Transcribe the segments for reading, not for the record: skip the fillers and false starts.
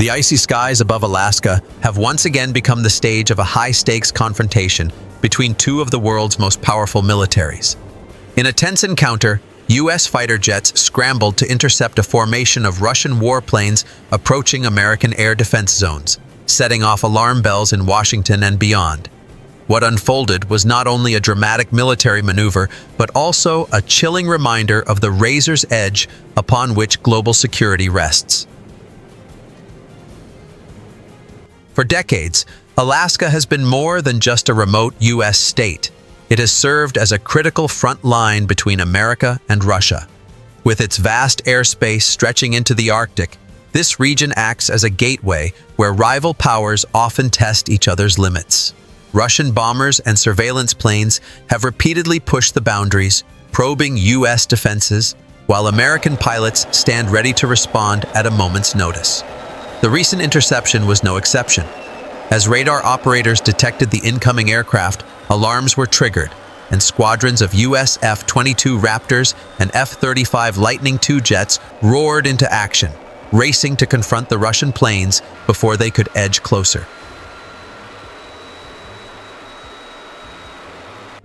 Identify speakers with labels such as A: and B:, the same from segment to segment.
A: The icy skies above Alaska have once again become the stage of a high-stakes confrontation between two of the world's most powerful militaries. In a tense encounter, U.S. fighter jets scrambled to intercept a formation of Russian warplanes approaching American air defense zones, setting off alarm bells in Washington and beyond. What unfolded was not only a dramatic military maneuver, but also a chilling reminder of the razor's edge upon which global security rests. For decades, Alaska has been more than just a remote U.S. state. It has served as a critical front line between America and Russia. With its vast airspace stretching into the Arctic, this region acts as a gateway where rival powers often test each other's limits. Russian bombers and surveillance planes have repeatedly pushed the boundaries, probing U.S. defenses, while American pilots stand ready to respond at a moment's notice. The recent interception was no exception. As radar operators detected the incoming aircraft, alarms were triggered, and squadrons of U.S. F-22 Raptors and F-35 Lightning II jets roared into action, racing to confront the Russian planes before they could edge closer.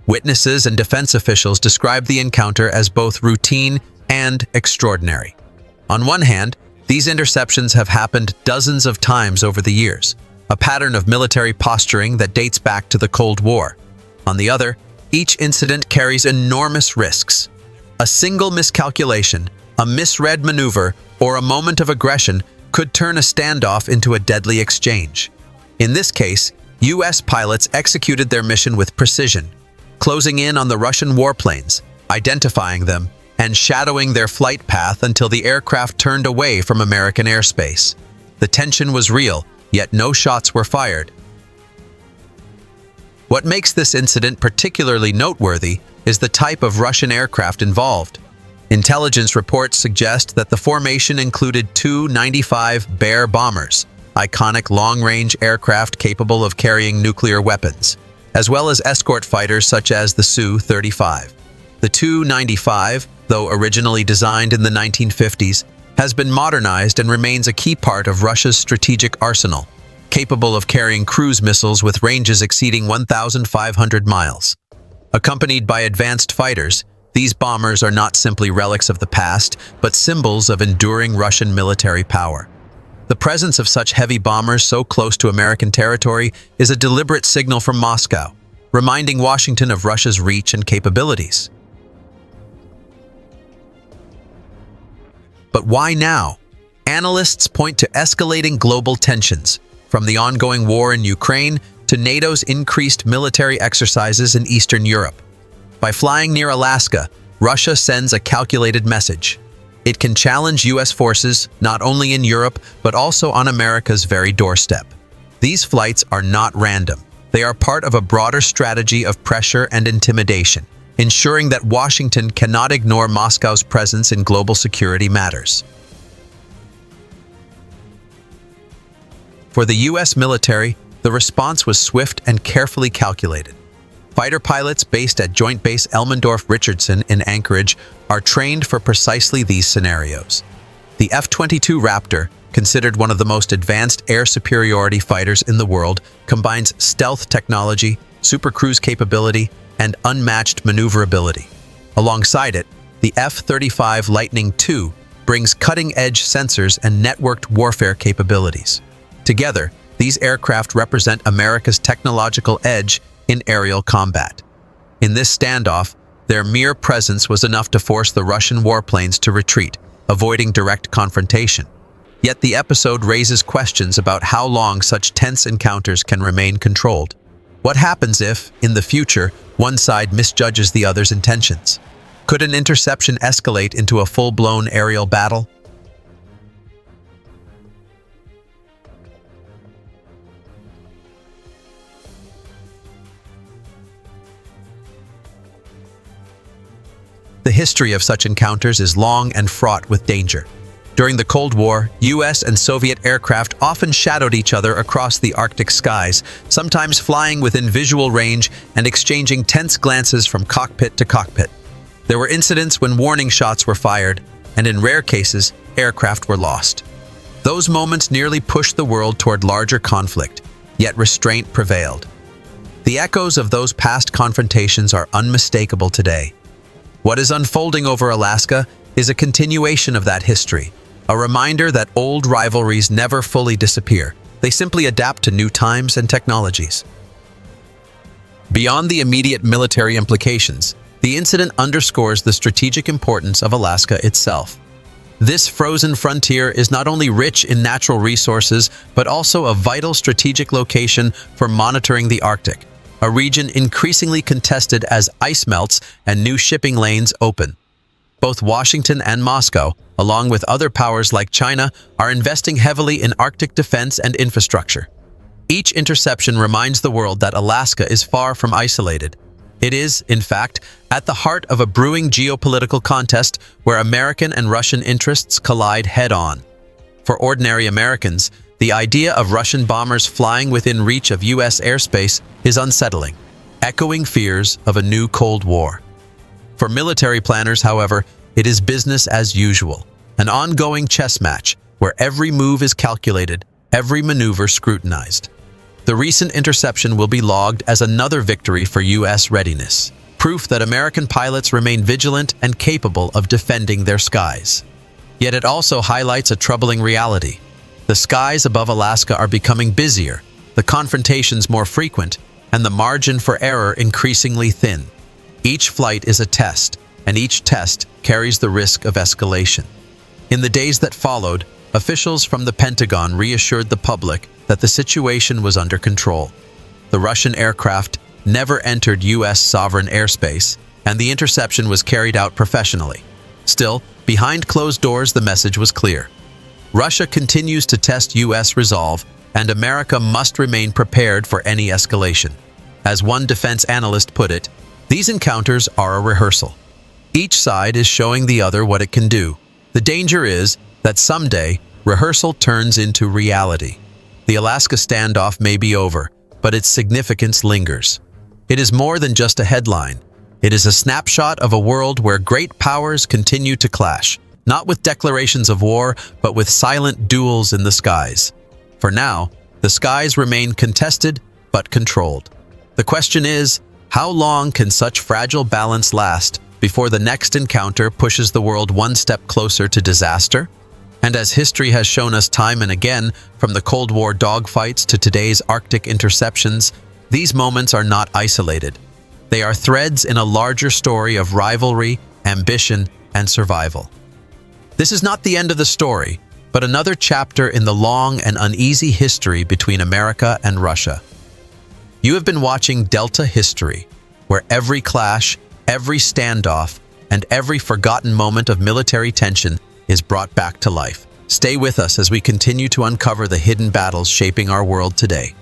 A: Witnesses and defense officials described the encounter as both routine and extraordinary. On one hand, these interceptions have happened dozens of times over the years, a pattern of military posturing that dates back to the Cold War. On the other, each incident carries enormous risks. A single miscalculation, a misread maneuver, or a moment of aggression could turn a standoff into a deadly exchange. In this case, U.S. pilots executed their mission with precision, closing in on the Russian warplanes, identifying them, and shadowing their flight path until the aircraft turned away from American airspace. The tension was real, yet no shots were fired. What makes this incident particularly noteworthy is the type of Russian aircraft involved. Intelligence reports suggest that the formation included two 95 Bear bombers, iconic long-range aircraft capable of carrying nuclear weapons, as well as escort fighters such as the Su-35. The Tu-95, though originally designed in the 1950s, has been modernized and remains a key part of Russia's strategic arsenal, capable of carrying cruise missiles with ranges exceeding 1,500 miles. Accompanied by advanced fighters, these bombers are not simply relics of the past, but symbols of enduring Russian military power. The presence of such heavy bombers so close to American territory is a deliberate signal from Moscow, reminding Washington of Russia's reach and capabilities. But why now? Analysts point to escalating global tensions, from the ongoing war in Ukraine to NATO's increased military exercises in Eastern Europe. By flying near Alaska, Russia sends a calculated message. It can challenge U.S. forces not only in Europe, but also on America's very doorstep. These flights are not random. They are part of a broader strategy of pressure and intimidation, ensuring that Washington cannot ignore Moscow's presence in global security matters. For the U.S. military, the response was swift and carefully calculated. Fighter pilots based at Joint Base Elmendorf-Richardson in Anchorage are trained for precisely these scenarios. The F-22 Raptor, considered one of the most advanced air superiority fighters in the world, combines stealth technology, supercruise capability, and unmatched maneuverability. Alongside it, the F-35 Lightning II brings cutting-edge sensors and networked warfare capabilities. Together, these aircraft represent America's technological edge in aerial combat. In this standoff, their mere presence was enough to force the Russian warplanes to retreat, avoiding direct confrontation. Yet the episode raises questions about how long such tense encounters can remain controlled. What happens if, in the future, one side misjudges the other's intentions? Could an interception escalate into a full-blown aerial battle? The history of such encounters is long and fraught with danger. During the Cold War, US and Soviet aircraft often shadowed each other across the Arctic skies, sometimes flying within visual range and exchanging tense glances from cockpit to cockpit. There were incidents when warning shots were fired, and in rare cases, aircraft were lost. Those moments nearly pushed the world toward larger conflict, yet restraint prevailed. The echoes of those past confrontations are unmistakable today. What is unfolding over Alaska is a continuation of that history, a reminder that old rivalries never fully disappear. They simply adapt to new times and technologies. Beyond the immediate military implications, the incident underscores the strategic importance of Alaska itself. This frozen frontier is not only rich in natural resources, but also a vital strategic location for monitoring the Arctic, a region increasingly contested as ice melts and new shipping lanes open. Both Washington and Moscow, along with other powers like China, are investing heavily in Arctic defense and infrastructure. Each interception reminds the world that Alaska is far from isolated. It is, in fact, at the heart of a brewing geopolitical contest where American and Russian interests collide head-on. For ordinary Americans, the idea of Russian bombers flying within reach of U.S. airspace is unsettling, echoing fears of a new Cold War. For military planners, however, it is business as usual, an ongoing chess match where every move is calculated, every maneuver scrutinized. The recent interception will be logged as another victory for U.S. readiness, proof that American pilots remain vigilant and capable of defending their skies. Yet it also highlights a troubling reality. The skies above Alaska are becoming busier, the confrontations more frequent, and the margin for error increasingly thin. Each flight is a test, and each test carries the risk of escalation. In the days that followed, officials from the Pentagon reassured the public that the situation was under control. The Russian aircraft never entered U.S. sovereign airspace, and the interception was carried out professionally. Still, behind closed doors, the message was clear. Russia continues to test U.S. resolve, and America must remain prepared for any escalation. As one defense analyst put it, these encounters are a rehearsal. Each side is showing the other what it can do. The danger is that someday, rehearsal turns into reality. The Alaska standoff may be over, but its significance lingers. It is more than just a headline. It is a snapshot of a world where great powers continue to clash, not with declarations of war, but with silent duels in the skies. For now, the skies remain contested but controlled. The question is, how long can such fragile balance last before the next encounter pushes the world one step closer to disaster? And as history has shown us time and again, from the Cold War dogfights to today's Arctic interceptions, these moments are not isolated. They are threads in a larger story of rivalry, ambition, and survival. This is not the end of the story, but another chapter in the long and uneasy history between America and Russia. You have been watching Delta History, where every clash, every standoff, and every forgotten moment of military tension is brought back to life. Stay with us as we continue to uncover the hidden battles shaping our world today.